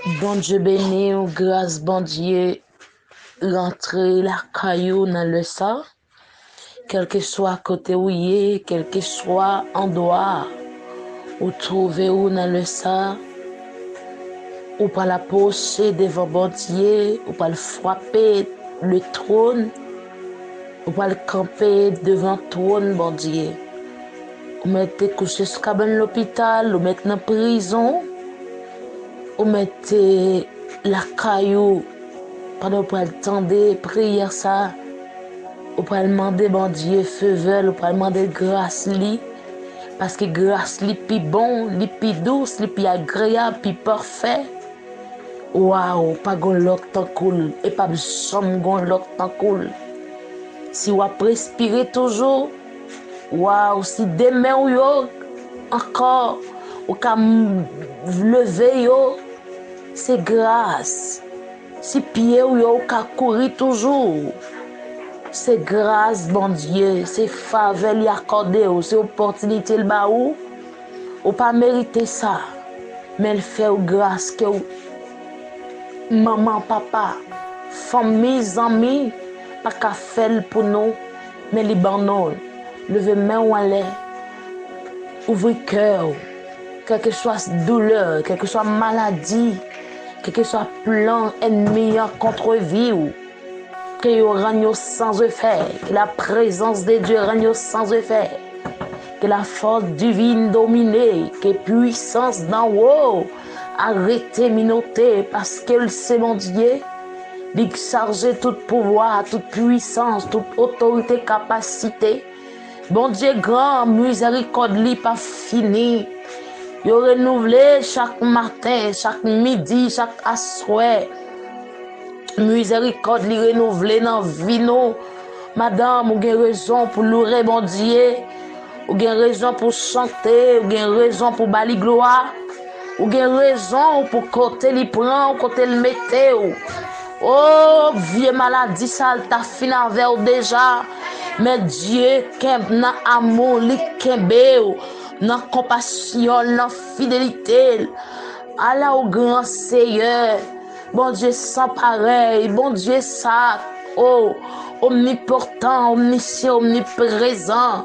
Bon Dieu béni, ou grâce, bon Dieu, rentrer la caillou dans le sang, quel que soit côté où il est, quel que soit endroit, ou trouver où dans le sang, ou pas la pocher devant bon Dieu, ou pas le frapper le trône, ou pas le camper devant le trône, bon Dieu. Ou mettre couché sur l'hôpital, ou mettre dans prison, ou mettre la caillou pendant pour attendre prière ça, ou pour demander bon Dieu faveur, ou pour demander grâce li, parce que grâce li pi bon, li pi douce, li pi agréable, pi parfait. Waouh, pas gon l'autre tant cool, et pas besoin gon l'autre tant cool. Si ou respirer toujours, waouh, si demain ou yo encore, ou ka lever yo, c'est grâce. Si pied ou yo ka courir toujours, c'est grâce, bon Dieu, c'est faveur li accordé ou, c'est opportunité le ba ou pas mériter ça, mais elle fait ou grâce que ou, maman, papa, famille, amis, pas qu'à faire pour nous, mais li ban nous, lever main ou aller, ouvrir cœur, quelle que soit douleur, quelle que soit maladie, quel que soit plan ennemi contre vie ou, que yo règne sans effet, que la présence de Dieu règne sans effet, que la force divine domine, que puissance d'en haut arrêtez minoter parce que c'est mon Dieu, il charge tout pouvoir, toute puissance, toute autorité, capacité. Bon Dieu grand, miséricorde li pas fini. Il renouvelé chaque matin, chaque midi, chaque soir. Miséricorde li renouvelé dans vie nous. Madame, ou gen raison pour louer bon Dieu, ou gen raison pour chanter, ou gen raison pour bali gloire, ou gen raison pour côté li prend, ou côté le mette. Oh, vieux maladie, ça t'a fini avec déjà. Mais Dieu, kemp nan amour, li kembe, nan compassion, nan fidélité. Allah au grand Seigneur. Bon Dieu sans pareil, bon Dieu ça, oh, omnipotent, omniscient, omniprésent,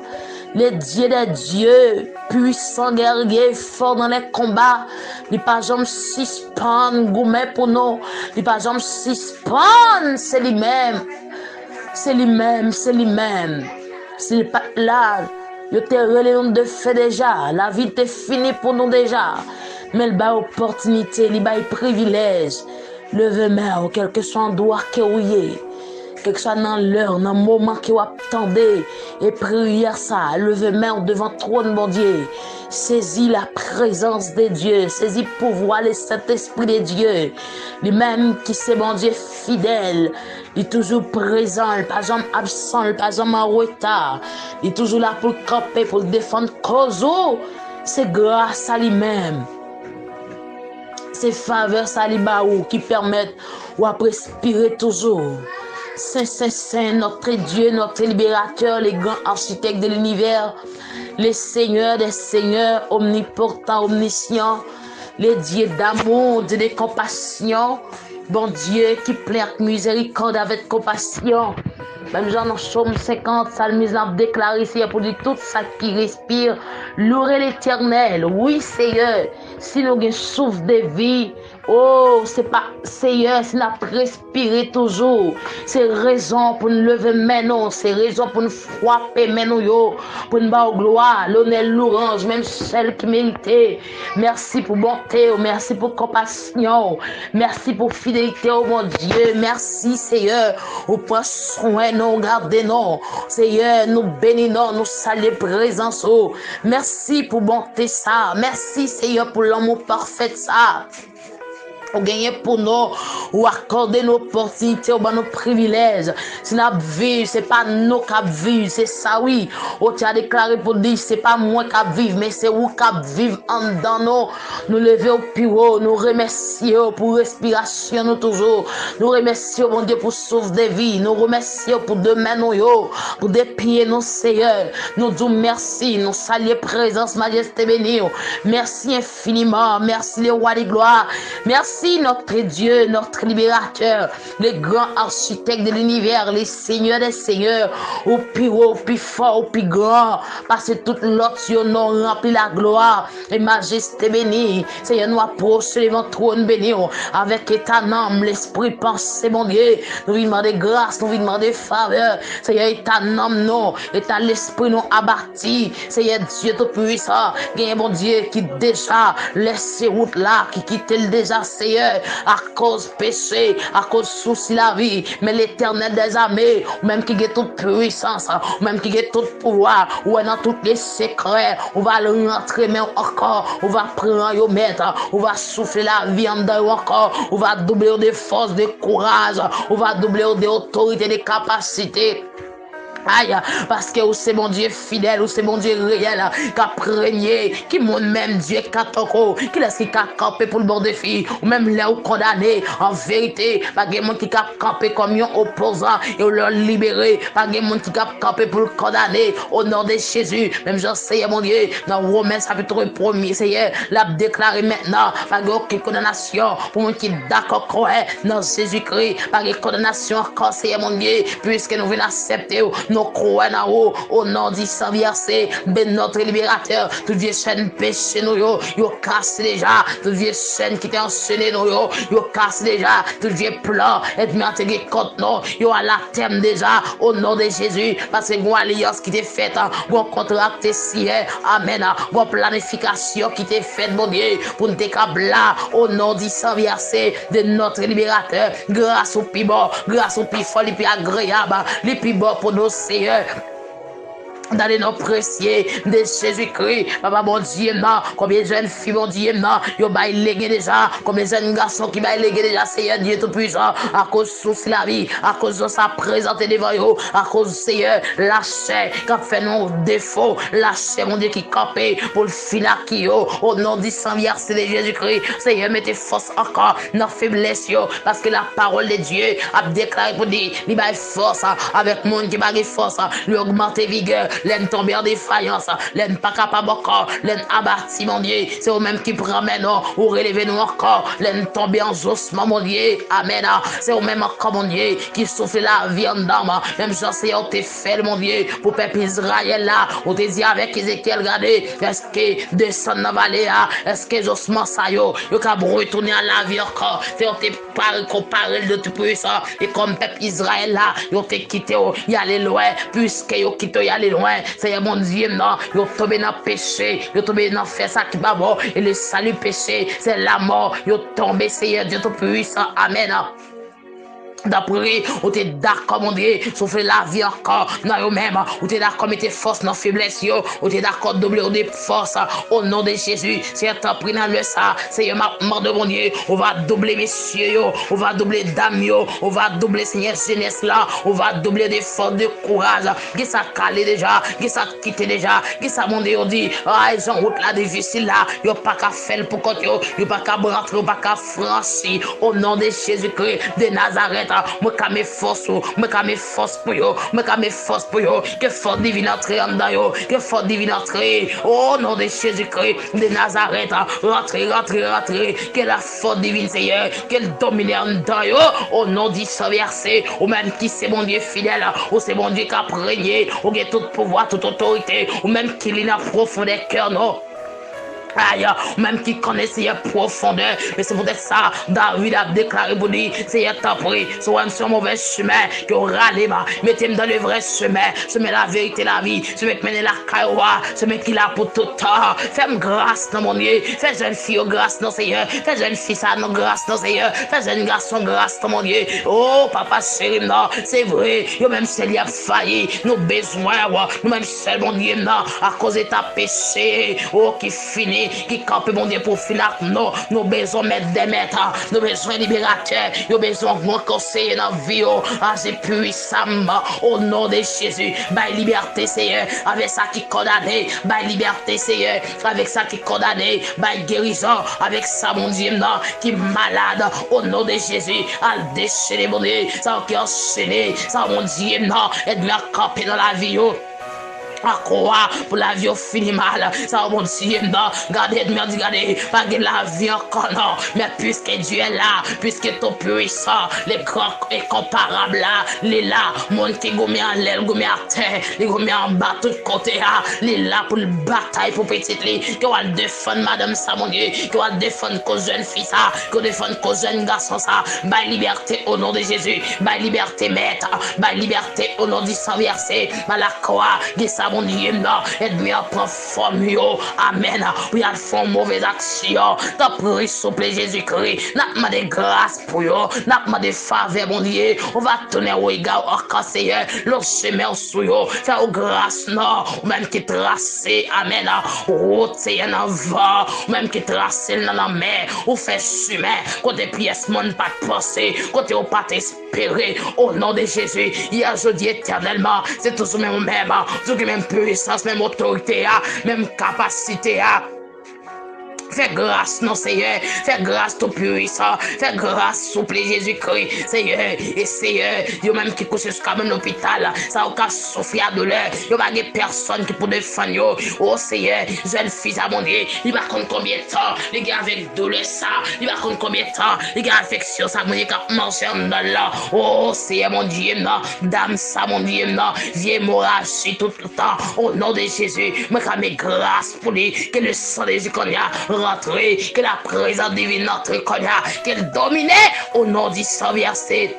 le Dieu des dieux, puissant guerrier, fort dans les combats, il pas jamais suspendre gourmet pour nous, il pas jamais suspendre, c'est lui-même, c'est lui-même, c'est lui-même, s'il pas là, il te relève de fait déjà, la vie est finie pour nous déjà, mais il a opportunité, il a privilège. Levez main, quel que soit endroit que vous êtes, quel que soit dans l'heure, dans le moment que vous attendez, et prière ça, levez main devant le trône, mon Dieu. Saisis la présence de Dieu, saisis le pouvoir, le Saint-Esprit de Dieu. Lui-même qui c'est mon Dieu fidèle, il est toujours présent, il n'est pas jamais absent, il n'est pas jamais en retard. Il est toujours là pour camper, pour défendre cause. C'est grâce à lui-même. Ces faveurs salibaou qui permettent ou à respirer toujours. Saint, Saint, Saint, notre Dieu, notre libérateur, les grands architectes de l'univers, les seigneurs des seigneurs, omnipotents, omniscients, les dieux d'amour, de compassion, bon Dieu qui plein avec miséricorde avec compassion. Même genre dans Psaume 50, Psalmiste l'a déclaré ici pour dire tout ça qui respire, louer l'Éternel. Oui, Seigneur, si nous avons souffle de vie, oh, c'est pas Seigneur, si nous respiré toujours. C'est raison pour nous lever maintenant, c'est raison pour nous frapper maintenant, pour nous battre gloire, l'honneur, l'orange, même celle qui méritait. Merci pour bonté, merci pour compassion, merci pour fidélité, oh mon Dieu, merci Seigneur, au point soin, nous gardez-nous, Seigneur, nous bénissons, nous saluons présence, oh, merci pour bonté ça, merci Seigneur pour l'amour parfait ça. Ou gagner pour nous, ou accorder nos opportunités, ou nos privilèges. Si nous vivons, ce n'est pas nous qui vivons, c'est ça, oui. Ou tu as déclaré pour dire, ce n'est pas moi qui vivons, mais c'est vous qui vivons en dedans nous. Nous lever au bureau, nous remercions pour respiration, nous toujours. Nous remercions, mon Dieu, pour souffle de vie. Nous remercions pour demain, nous, pour des pieds, nos Seigneur. Nous disons merci, nous saluons présence, majesté bénie. Merci infiniment, merci les rois de gloire. Merci Merci notre Dieu, notre libérateur, le grand architecte de l'univers, les seigneurs des seigneurs, au plus haut, au plus fort, au plus grand, parce que toute l'autre sur nous remplit la gloire et majesté bénie. Seigneur, nous approchons devant le trône béni, avec état âme, l'esprit pensé, mon Dieu. Nous lui demandons grâce, nous lui demandons faveur. Seigneur, état âme, non, état l'esprit, nous abattis. Seigneur, Dieu tout puissant, gagne mon Dieu qui déjà laisse ces routes là, qui quitte le déjà, Seigneur, à cause péché, à cause souci la vie, mais l'éternel des armées, ou même qui a toute puissance, ou même qui a tout pouvoir, ou dans tous les secrets, on va le rentrer même encore, on va prendre au maître, on va souffler la vie en dedans encore, on va doubler des forces, de courage, on va doubler des autorités, des capacités. Aïe, parce que c'est mon Dieu fidèle, ou c'est mon Dieu réel, qui a prégné, qui mon même Dieu katoko, qui laisse qui a campé pour le bon défi, ou même là où condamné, en vérité, pas de monde qui a campé comme un opposant, et on leur libéré, pas de monde qui a campé pour le condamner, au nom de Jésus, même j'en sais, mon Dieu, dans Romains chapitre 1er, Seigneur, l'a déclaré maintenant, pas de condamnation, pour moi qui est d'accord, croire dans Jésus-Christ, pas de condamnation encore, Seigneur, mon Dieu, puisque nous venons accepter, nous croyons au nom du sang versé, ben notre libérateur, tout vieux chaîne péché nous yo casse déjà, tout vieux chaîne qui était enchaîné nous yo casse déjà, tout vieux plan, et mis intégré contre nous, yo à la terme déjà, au nom de Jésus, parce que une alliance qui t'est faite, un contrat qui t'est signé, amen, une planification qui t'est faite, mon Dieu, pour nous décabler au nom du sang versé de notre libérateur, grâce au plus bon, grâce au plus fort, le plus agréable, le plus bon pour nous. Seigneur, dans les noms précieux de Jésus-Christ, papa mon Dieu, non, combien de jeunes filles, mon Dieu, non, yo bail légué déjà, combien de jeunes garçons qui bail légué déjà, Seigneur Dieu Tout-Puissant, à cause de la vie, à cause de sa présence devant eux, à cause, Seigneur, la chair, qui fait nos défauts, la chair, mon Dieu, qui campait pour le final qui au nom du sang versé de Jésus-Christ, Seigneur, mettez force encore dans la faiblesse, parce que la parole de Dieu a déclaré pour dire, il bail force, avec monde qui bail force, lui augmenter vigueur, l'en tomber en défaillance, l'en pas capable encore, l'en abattu, mon Dieu, c'est eux-mêmes qui promènent, ou relever nous encore, l'en tomber en osement, mon Dieu, amen, c'est eux-mêmes encore, mon Dieu, qui souffle la vie en dame, même si c'est on te fait, mon Dieu, pour peuple Israël là, on te dit avec Ézéchiel, regardez, est-ce que descend dans la vallée, est-ce que osement ça yo ka retourner à la vie encore, c'est on te parle, comparé de tout puissant, et comme peuple Israël là, yo te quitté, y aller loin, puisque yo quitté, y aller loin, Seigneur mon Dieu, non, yo tombé dans le péché, yo tombé dans faire ça qui va bon, et le salut péché, c'est la mort, yo tombé, Seigneur Dieu tout puissant, amen. D'après, ou t'es d'accord, mon Dieu, souffler la vie encore, dans eux-mêmes, ou t'es d'accord, mettez force dans faiblesse, ou t'es d'accord, doubler des forces, au nom de Jésus, c'est t'as pris dans le ça, Seigneur, mort de mon Dieu, on va doubler messieurs, on va doubler dames, on va doubler Seigneur jeunesse là, on va doubler des forces de courage, qui ça calé déjà, qui ça quitté déjà, qui ça mon Dieu, on dit, ah, ils ont route là difficile là, yo pas qu'à faire pour compte, yo pas qu'à rentrer, yo pas qu'à franchir, au nom de Jésus-Christ de Nazareth. Moi, quand mes forces, moi, quand mes forces pour yo, moi, quand mes forces pour yo, que force divine entrer en dedans yo, que force divine entrer, au nom de Jésus-Christ de Nazareth, rentrez, que la force divine, Seigneur, qu'elle domine en dedans yo, au nom du sang versé, ou même qui c'est mon Dieu fidèle, ou c'est mon Dieu qui a prégné, ou qui a tout pouvoir, toute autorité, ou même qui lit dans la profondeur cœur, non. Aïe, même qui connaissait la profondeur, mais c'est peut-être ça, David a déclaré pour dire, Seigneur t'as pris, soit un mauvais chemin, que râlez, mettez-moi dans le vrai chemin, chemin la vérité, la vie, chemin qui mène la caïwa, chemin qui l'a pour tout temps, fais-moi grâce dans mon Dieu, fais jeune fille grâce dans Seigneur, fais jeune fille ça non grâce dans Seigneur, fais jeune garçon grâce dans mon Dieu, oh papa chéri, non, c'est vrai, yo même si il y a failli, nos besoins, nous même seul mon Dieu, non, à cause de ta péché, oh qui finit, qui campe mon Dieu pour finir nos besoins mettre des maîtres, nos besoins libérateurs, nos besoins de conseiller dans la vie, c'est puissant au nom de Jésus, by liberté Seigneur, avec ça qui condamné, by liberté Seigneur, avec ça qui condamné, by guérison, avec ça mon Dieu non, qui malade au nom de Jésus, à déchaîner mon Dieu, ça qui enchaîné, ça mon Dieu non, et de la camper dans la vie. à quoi pour la vie au fini mal, ça mon Dieu, gardez, regardez, pas que la vie encore non, mais puisque Dieu est là, puisque ton puissant, les grands incomparables là, les là, mon qui gomme en l'aile, gomme à terre, les gomme en bas, tout côté là, les là pour le bataille pour petite lit, qui va défendre madame ça, mon Dieu, qui va défendre cause jeune fille ça, qui va défendre cause jeune garçon ça, by liberté au nom de Jésus, by liberté maître, by liberté au nom du sang versé, by la croix, ça mon Dieu, aide-moi à prendre forme, amen, oui, à faire mauvaise action, t'as pris souple Jésus-Christ, n'a pas de grâce pour eux, n'a pas de faveur, mon Dieu, on va tourner au regard, au casser, le chemin sous eux, faire grâce, non, ou même qui tracé, amen, route, c'est en avant, ou même qui tracé dans la mer, ou fait chemin, côté pièce, mon pas de pensée, côté au pas espérer, au nom de Jésus, hier, je dis éternellement, c'est tout ce même, même puissance, même autorité, même capacité. Fais grâce, non, Seigneur. Fais grâce, ton puissant. Fais grâce, souple Jésus-Christ, Seigneur. Et Seigneur, yo même qui couche jusqu'à l'hôpital, ça n'a pas souffrir à douleur. Yo pas de personne qui peut défendre yo. Oh Seigneur, jeune fils à mon Dieu, il va compte combien de temps, les gars avec douleur ça, il va compte combien de temps, les gars affection ça, mon Dieu, qui marche en là. Oh Seigneur, mon Dieu, non, dame ça, mon Dieu, non, viens m'orrager tout le temps. Au nom de Jésus, moi, quand mes grâces pour lui, que le sang de Jésus qu'on y a rentré, que la présence divine notre qu'on y a, qu'elle dominait au nom du sang versé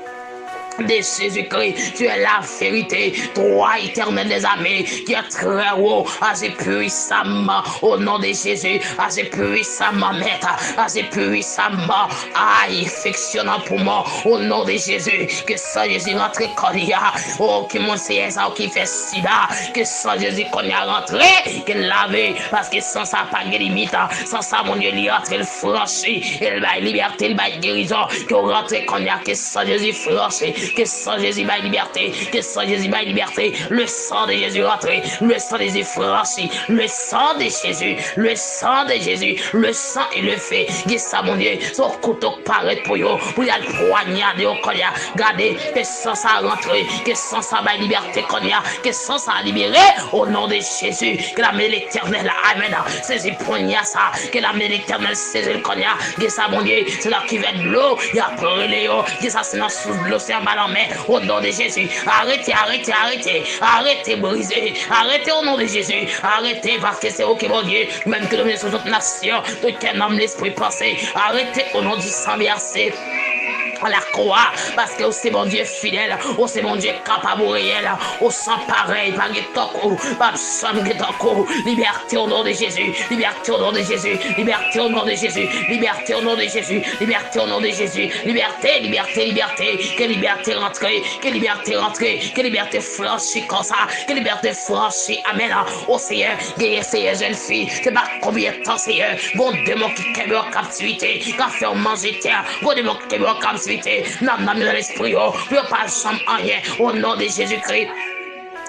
de Jésus-Christ. Tu es la vérité, toi éternel des armées, qui est très haut, agis puissamment au nom de Jésus, agis puissamment maître, agis puissamment, affectionnant pour moi au nom de Jésus, que sans Jésus rentre qu'on y a, oh que mon Seigneur ça qui fait sida, que sans Jésus qu'on y a rentré, que lavé, parce que sans ça pas de limite, sans ça mon Dieu il rentre, il franchit, il va liberté, il va guérison, que rentre qu'on y a, que sans Jésus franchit, que sans Jésus ma liberté, que sans Jésus ma liberté, le sang de Jésus rentré, le sang de Jésus franchi, le sang de Jésus, le sang de Jésus, le sang et le fait, que ça mon Dieu, son couteau paraît pour vous, pour y aller poignarder au collier, gardez, que sans ça rentré, que sans ça ma liberté qu'on y a, que sans ça libéré, au nom de Jésus, que la main de l'éternel, amen, saisis poignard ça, que la main de l'éternel saisit le collier, que ça mon Dieu, c'est là qui vient de l'eau, il y a brûlé, que ça c'est dans sous l'océan ballon, mais au nom de Jésus, arrêtez, arrêtez, arrêtez, arrêtez, brisez, arrêtez au nom de Jésus, arrêtez parce que c'est ok mon Dieu, même que nous sommes autres nations, de quel homme l'esprit pensé, arrêtez au nom du sang versé à la croix, parce que c'est mon Dieu fidèle, oh c'est mon Dieu capable réel, oh sans pareil, pas de toco, pas de toco, liberté au nom de Jésus, liberté au nom de Jésus, liberté au nom de Jésus, liberté au nom de Jésus, liberté au nom de Jésus, liberté, liberté, liberté, que liberté rentrée, que liberté rentrée, que liberté franchie comme ça, que liberté franchie, amen, oh Seigneur, guérir Seigneur, jeune fille, c'est pas combien de temps Seigneur, bon démon qui kebe en captivité, qui a fait manger terre, bon démon qui kebe en captivité, non, non, dans l'esprit, oh, pas chambre en rien, au nom de Jésus-Christ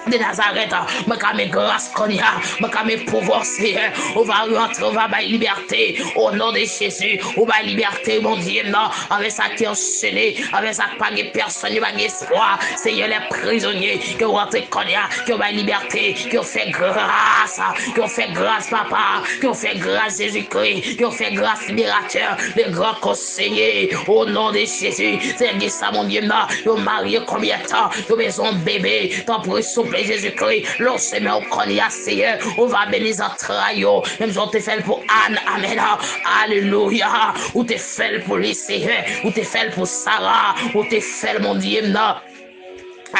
de Nazareth, je mes grâces qu'on y a, je mes pouvoirs, Seigneur, on va rentrer, on va bailler liberté, au nom de Jésus, on va liberté, mon Dieu, non, avec ça qui est enchaîné, avec ça pas de personne, pas d'espoir, Seigneur, les prisonniers, qui rentrent qu'on y a, qui ont liberté, qui ont fait grâce, papa, qui ont fait grâce, Jésus-Christ, qui ont fait grâce, libérateur, les grands conseillers, au nom de Jésus, c'est ça, mon Dieu, non, ils ont marié combien de temps, ils ont besoin de bébé, tant pour souple Jésus-Christ, lorsque nous connaissons Seigneur, on va bénir en trahi, même si on te fait pour Anne, amen, alléluia, ou te fait pour les Seigneur, ou te fait pour Sarah, ou te fait mon Dieu, non.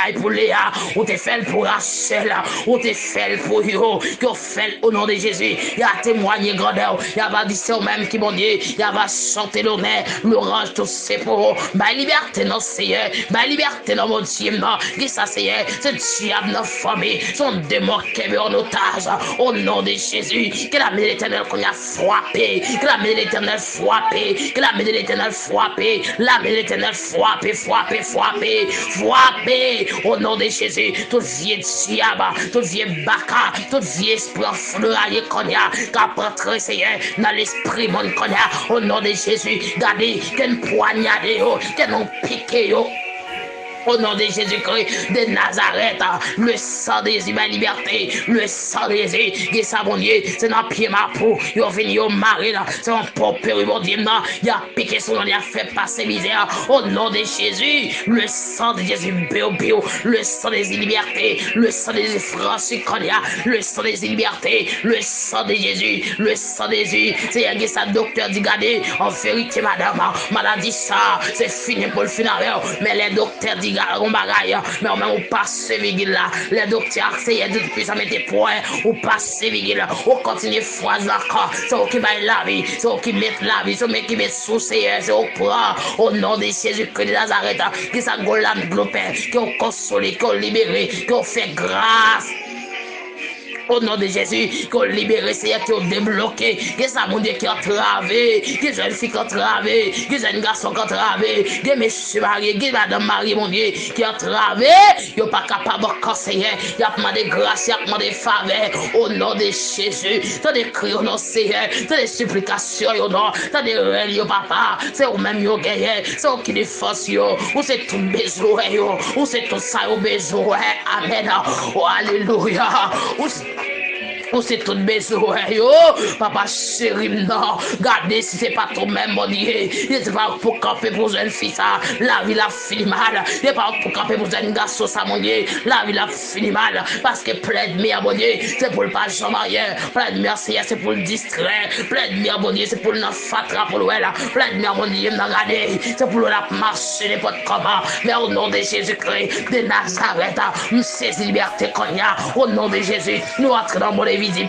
Aïe pour Léa, ou te fait pour Rachel, ou te fait pour Yo, qui ont fait au nom de Jésus. Il y a témoigné grandeur, il y a pas dit c'est même qui mon Dieu, il y a va chanter l'honneur, l'orange tout c'est pour ma liberté non Seigneur, ma liberté non mon Dieu, non, qui ça Seigneur, ce diable non famille, son démon qui est en otage, au nom de Jésus, que la main de l'éternel qu'on a frappé, que la main de l'éternel frappé, que la main de l'éternel frappé, la main de l'éternel frappé, frappé, frappé, frappé. Au nom de Jésus, tout vieux diable, tout vieux baka, tout vieux esprit fleuralier qu'on y a, qu'à Seigneur, dans l'esprit mon qu'on y a, au nom de Jésus, gardez, qu'un poignardé, qu'un piqué, Au nom de Jésus-Christ de Nazareth, le sang de Jésus, ma liberté, le sang de Jésus, qui est mon Dieu, c'est dans pied ma peau, il a venu au mari, c'est un pauvre mon Dieu, il a piqué son nom, il a fait passer misère. Au nom de Jésus, le sang de Jésus, le sang de Jésus, liberté, le sang de Jésus, Francis Konya, le sang de Jésus, liberté, le sang de Jésus, le sang de Jésus, c'est un ça, docteur dit, regardez, en vérité, madame, maladie ça, c'est fini pour le funéraire, mais les docteurs disent, on bagaille, mais on passe vigile là. Les docteurs essayent depuis ça mettre point, on passe vigile, on continue phrase encore. C'est eux qui baillent la vie, c'est eux qui mettent la vie, c'est eux qui mettent sous c'est eux qui prend au nom de Jésus-Christ de Nazareth, qui s'en golane glopé, qui ont consolé, qui ont libéré, qui ont fait grâce. Au nom de Jésus, qu'on libère, Seigneur, qui ont débloqué, que ça, mon Dieu, qui a travé, que jeune fille qui a travé, que jeune garçon qui a travé, que monsieur marié, que madame mariée, mon Dieu, qui a travé, il n'est pas capable de conseiller, il a demandé grâce, il a demandé faveur, au nom de Jésus, t'as des cris au nom de Seigneur, t'as des supplications au nom, t'as des rêves, papa, c'est au même yo gagné, c'est au qui défense yo, ou c'est tout besoin yo, ou c'est tout ça au besoin, amen, oh alléluia, ou c'est tout besoin, yo, papa chéri, non, regardez si c'est pas toi même, mon Dieu, c'est pas pour camper pour une fille, ça, la vie la fini mal, c'est pas pour camper pour un garçon, ça, mon Dieu, la vie la fini mal, parce que plein de mère, mon Dieu, c'est pour le pas jamais marier, plein de mère, c'est pour le distraire, plein de mère, mon Dieu, c'est pour le fatra, pour le plein de mère, mon Dieu, regarder, c'est pour le marcher, n'importe comment, mais au nom de Jésus-Christ, de Nazareth, nous saisissons liberté qu'on y a, au nom de Jésus, nous entrons dans mon visible.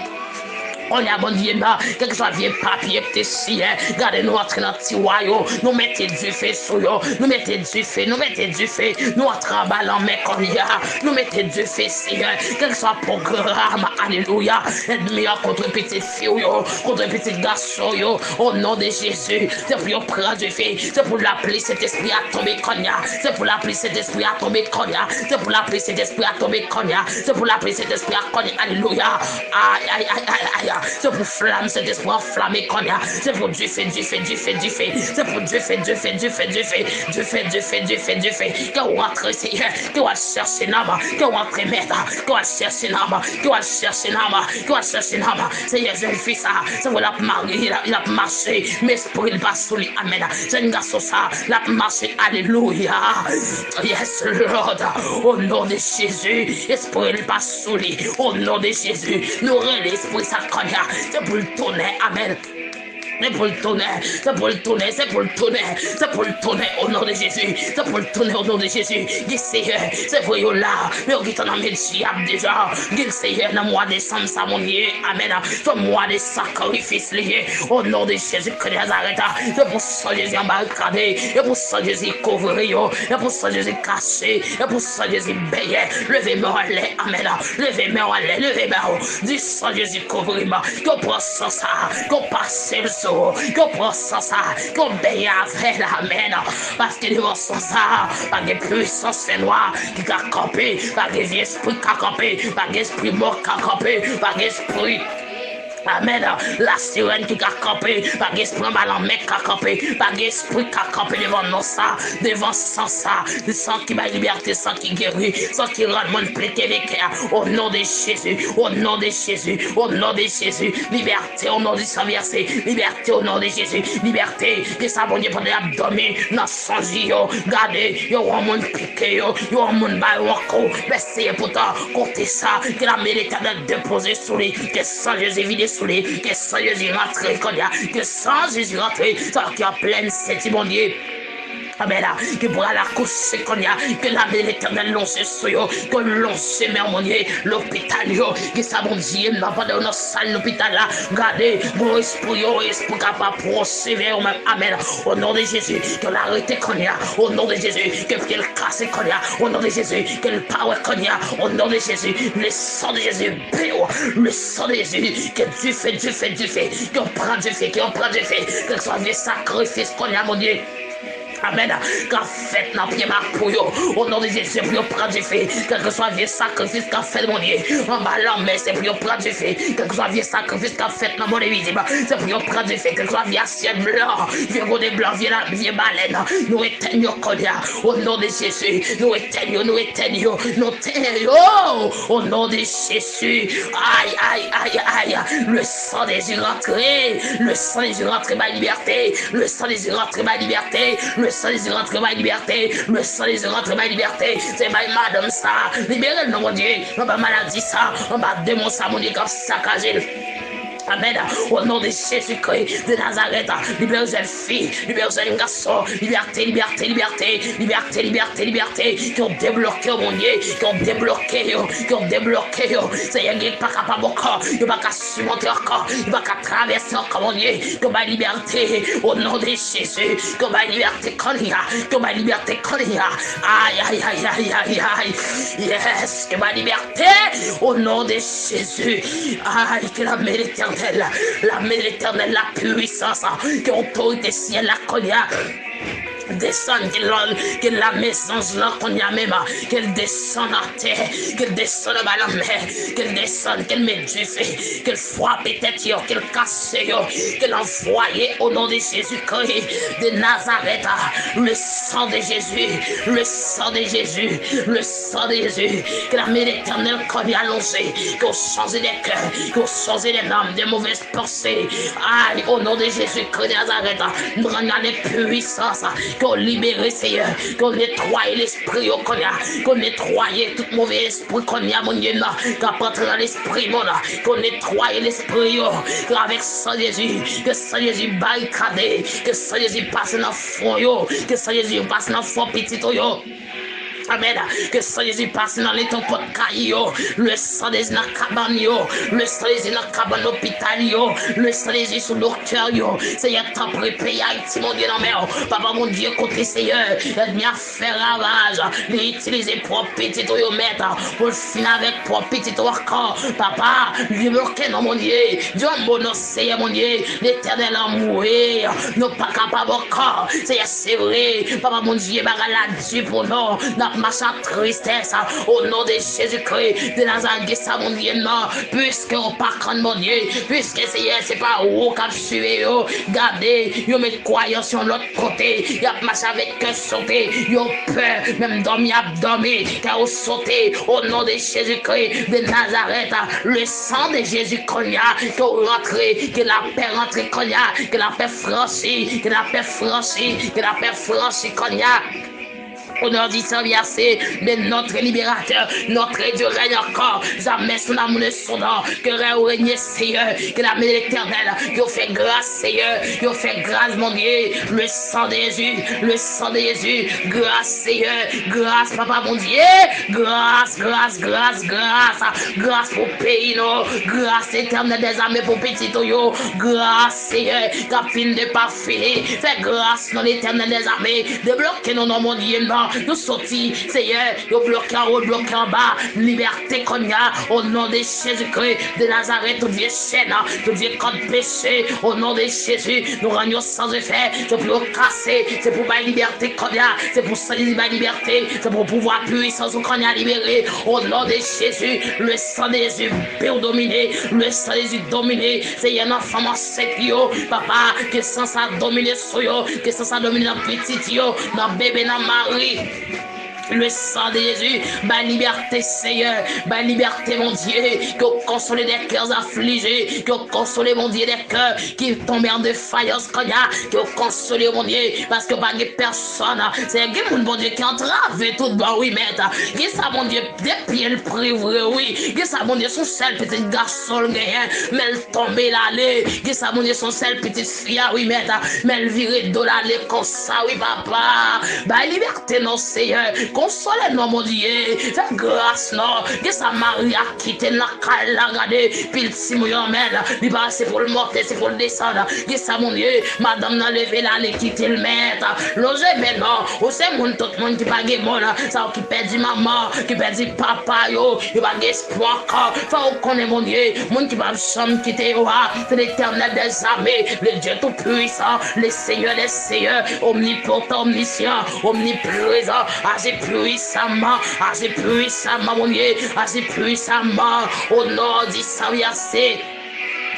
On y a bon Dieu, quel que soit vieux papier, petit chien, regardez-nous entrer dans le petit royaume, nous mettons du feu sur eux, nous mettons du feu, nous mettons du feu, nous entrons en bas, mais qu'on y a, nous mettons du feu, Seigneur, quel que soit programme, alléluia, aide-moi contre petite fille, contre petit garçon, au nom de Jésus, c'est pour prendre du feu, c'est pour l'appeler cet esprit à tomber qu'on y a, c'est pour l'appeler cet esprit à tomber qu'on y a, c'est pour l'appeler cet esprit à tomber qu'on y a, c'est pour l'appeler cet esprit à qu'on y a, alléluia, aïe, aïe, aïe, aïe, aïe. C'est pour flamme cet esprit enflammé qu'on a. C'est pour du fait. C'est pour du fait. Qu'on rentre, Seigneur. Qu'on va chercher là-bas. Qu'on va entrer mettre. Qu'on va chercher là-bas. Seigneur, jeune fille, ça. C'est pour la mariée. Il a marché. Mais esprit, il va sous lui. Amen. Jeune garçon, ça. Il a marché. Alléluia. Yes, Lord. Au nom de Jésus. Esprit, il va sous lui. Au nom de Jésus. Nous relève l'esprit, ça. C'est pour le tourner, amen. C'est pour le tourner, c'est pour le tourner, c'est pour le tourner, c'est pour le tourner au nom de Jésus, c'est pour le tourner au nom de Jésus. Seigneur, c'est pour vous là, mais on est dans mes diables déjà. Seigneur, dans le mois de décembre, ça mon Dieu, amen. C'est mois de sacrifice lié au nom de Jésus que Nazareth. C'est pour ça Jésus embarcadé, et pour ça Jésus couvert, et pour ça Jésus caché, et pour ça Jésus veillé. Levez-moi à l'air, amen. Levez-moi à l'air, levez-moi. Dis ça Jésus couvert, qu'on prend ça, qu'on passe le qu'on prend ça, qu'on veille avec l'amen. Parce que devant ça, pas de puissance noire qui a campé, pas d'esprit qui a campé, pas d'esprit mort qui a campé, pas d'esprit. Amen. La sirène qui a campé, pas d'esprit mal en mec qui a campé, pas d'esprit qui a campé devant nous ça, devant ça, sans qui m'a liberté, sans qui guérit, sans qui rend mon plaisir avec au nom de Jésus, au nom de Jésus, au nom de Jésus, liberté au nom de son verset, liberté au nom de Jésus, liberté, que ça bon Dieu pour l'abdomen, dans son yo, gardez, yo un monde piqué, yo un monde bailloko, mais c'est pourtant compter ça, que la mérite de déposer sous lui, que sans Jésus vide que sans Jésus rentré, que sans Jésus rentré, ça qui a plein cette mon Dieu. Amen. Que pour la couche qu'on y a, que la belle éternelle lance sur eux, que lance mon Dieu, l'hôpital, que ça bon Dieu, n'a pas de notre salle l'hôpital là, gardez, bon esprit capable pour procéder, amen. Au nom de Jésus, que l'arrêté qu'on y a, au nom de Jésus, que le casse qu'on y a, au nom de Jésus, que le power qu'on y a, au nom de Jésus, le sang de Jésus, le sang de Jésus, que Dieu fait, qu'on prend Dieu fait, que ce soit des sacrifices qu'on y a, mon Dieu. Amen. Qu'a fait n'a pied ma pouille. Au nom de Jésus, pour prendre du fait. Quel que soit vieux sacrifice qu'a fait mon Dieu. En bas mais c'est pour prendre du fait. Quel que soit vieux sacrifice qu'a fait dans mon invisible. C'est pour prendre du fait. Quel que soit vieux ciel blanc. Vieux godé blanc, vieux baleine. Nous éteignons Kodia. Au nom de Jésus. Nous éteignons. Nous éteignons. Nous éteignons. Au nom de Jésus. Aïe, aïe, aïe, aïe. Le sang des yeux rentré. Le sang des yeux rentré ma liberté. Le sang des yeux rentré ma liberté. Le sang des yeux rentré ma liberté. Le sang des yeux rentré ma liberté. C'est ma madame ça. Libérez-le, mon Dieu. On va maladie ça. On va démon ça, mon Dieu, comme saccagé. Amen. Au nom de Jésus-Christ de Nazareth, libère jeune fille, libère jeune garçon, liberté, liberté, liberté, liberté, liberté, liberté, qui ont débloqué, mon Dieu, qui ont débloqué, c'est un qui n'est pas capable encore, il n'est pas capable de surmonter encore, il n'est pas capable de traverser encore, mon Dieu, que ma liberté, au nom de Jésus, que ma liberté connaît, que ma liberté connaît, aïe, aïe, aïe, aïe, aïe, aïe, yes, que ma liberté, au nom de Jésus, aïe, que la mérite la main de l'éternel, la puissance, que l'autorité ciel, la colère. Descend que la maison là qu'on y a même qu'elle descende à terre, qu'elle descende à la mer, qu'elle descende, qu'elle met du feu, qu'elle frappe peut-être, qu'elle casse, qu'elle envoie au nom de Jésus-Christ de Nazareth, le sang de Jésus, le sang de Jésus, le sang de Jésus, que la main éternelle qu'on y a allongée, qu'on change des cœurs, qu'on change des âmes, des mauvaises pensées, aïe, au nom de Jésus-Christ de Nazareth, nous rendons les puissances, qu'on libère, Seigneur, qu'on nettoie l'esprit qu'on nettoie tout mauvais esprit qu'on y a, mon Dieu, qu'on entre dans l'esprit, qu'on nettoie l'esprit avec ça Jésus, que ça Jésus barricade, que ça Jésus passe dans le fond, que ça Jésus passe dans le fond petit. Amen. Que ça Jésus passe dans les tampons de caillou, le sang des cabane, le sang des cabane d'hôpital, le sang des Jésus sur le cœur, Seigneur, t'as préparé Haïti, mon Dieu, non, mais papa, mon Dieu, côté Seigneur, aide-moi à faire ravage, l'utiliser pour petit ou mettre, pour le finir avec pour petit ou encore, papa, lui bloquer, non, mon Dieu, Dieu, bon, Seigneur, mon Dieu, l'éternel en mourir, nous pas capable encore, Seigneur, c'est vrai, papa, mon Dieu, la Dieu pour nous, marche en tristesse au nom de Jésus-Christ de Nazareth, ça mon Dieu, non, puisque on part contre mon Dieu, puisque c'est pas où qu'on suit, gardez, yo met croyance sur l'autre côté, y a marché avec un sauté, yo peur, même dormir, car on sauté au nom de Jésus-Christ de Nazareth, le sang de Jésus-Christ, que rentrez, que la paix rentre, que la paix franchit, que la paix franchit, que la paix franchit, au nom du Saint-Verset, mais notre libérateur, notre Dieu règne encore. Jamais son amour ne sondant, que règne Seigneur, que la main de l'éternel, que fait grâce Seigneur, que fait grâce mon Dieu, le sang de Jésus, le sang de Jésus, grâce Seigneur, grâce Papa mon Dieu, grâce, grâce, grâce, grâce, grâce pour pays, non, grâce éternelle des armées pour petit toyo, grâce Seigneur, qu'à fin de pas filer, fais grâce dans l'éternel des armées, débloquez nos noms mon Dieu, non. Nous sortis, Seigneur, nous bloquons en haut, bloquons en bas, liberté qu'on y a, au nom de Jésus-Christ de Nazareth, tout vieux chaîne, tout vieux code péché, au nom de Jésus, nous rendions sans effet, c'est pour casser, c'est pour ma liberté qu'on y a, c'est pour salir ma liberté, c'est pour pouvoir puissance qu'on y a libéré, au nom de Jésus, le sang de Jésus peut dominer, le sang de Jésus dominer, Seigneur, notre femme enceinte, papa, que sans ça dominer sur yo, que sans ça dominer notre petit yo, notre bébé, notre mari. Le sang de Jésus, ma liberté Seigneur, ma liberté mon Dieu, que consoler des cœurs affligés, que consoler mon Dieu des cœurs qui tombent en défaillance, que consoler mon Dieu, parce que pas de personne, c'est un mon Dieu qui entrave tout bas, oui, mais qui ça mon Dieu, depuis le privé, oui, qui ça mon Dieu, son seul petit garçon, mais elle tombe l'allée, qui ça mon Dieu, son seul petite fille, oui, mais elle virait de l'allée comme ça, oui, papa, ma liberté non Seigneur, Consolez-nous, mon Dieu. Fais grâce, non. Que sa Marie a quitté la calle, la regardé, puis le Simon mène. Il va c'est pour le monter, c'est pour le descendre. Que ça, mon Dieu. Madame n'a levé là, elle quitter le maître. Loger maintenant. Ou c'est tout le monde qui pague mon. Ça qui perd maman, qui perd papa, yo. Il va espoir encore. Faut qu'on ait, mon Dieu. Monde qui va chambre quitter, c'est l'éternel des armées. Le Dieu tout-puissant. Le Seigneur des seigneurs. Omnipotent, omniscient, omniprésent. Agis puissamment. Agis puissamment, mon Dieu. Agis puissamment. Au nom du Saint-Versé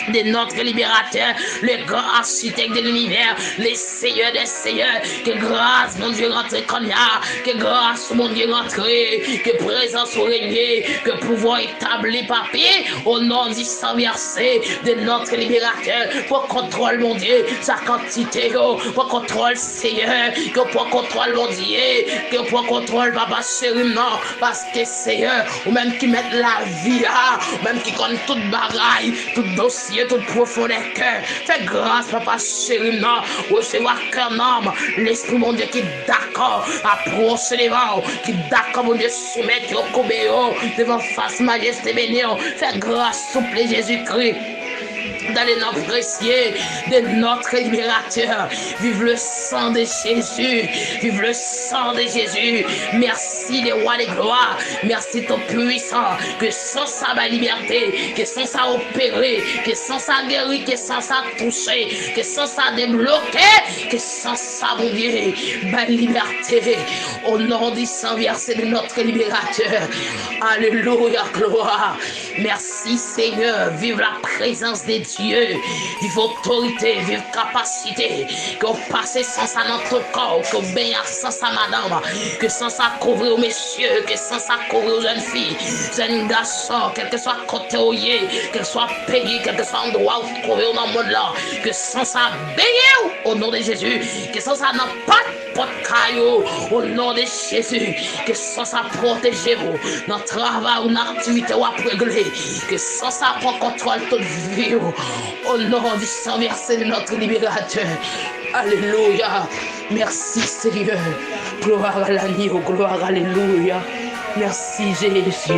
de notre libérateur, le grand architecte de l'univers, les seigneurs des seigneurs, que grâce, mon Dieu, rentre comme là, que grâce, mon Dieu, rentre, que présence régner, que pouvoir établir papier, au nom du sang versé de notre libérateur, pour contrôle, mon Dieu, sa quantité, pour contrôle, Seigneur, que pour contrôle, mon Dieu, que pour contrôle, papa chéri, non, parce que Seigneur, ou même qui met la vie là, ou même qui connaît toute bagaille, tout dossier, tout profond des cœurs. Fais grâce, papa chéri, non. Recevoir cœur, non. L'esprit, mon Dieu, qui est d'accord. Approche devant. Qui est d'accord, mon Dieu, soumettre au cobéo. Devant face, majesté bénie. Fais grâce, souple Jésus-Christ. Dans les noms précieux de notre libérateur. Vive le sang de Jésus. Vive le sang de Jésus. Merci les rois des gloires. Merci ton puissant. Que sans ça ma liberté. Que sans ça opérer. Que sans ça guérir. Que sans ça toucher. Que sans ça débloquer. Que sans ça mon Dieu. Ma liberté. Au nom du sang versé de notre libérateur. Alléluia, gloire. Merci Seigneur. Vive la présence de Dieu. Vive autorité, vive capacité, qu'on passe sans ça notre corps, qu'on baigne sans ça madame, que sans ça couvrir aux messieurs, que sans ça couvrir aux jeunes filles, jeunes garçons, quel que soit côté où y est, quel soit pays, quel que soit endroit où trouver dans le monde là, que sans ça baigner au nom de Jésus, que sans ça n'a pas de caillou au nom de Jésus, que sans ça protégez-vous, notre travail ou notre activité ou à régler, que sans ça prend contrôle toute vie. Au nom du sang versé de notre libérateur. Alléluia. Merci Seigneur. Gloire à l'agneau. Gloire, alléluia. Merci Jésus.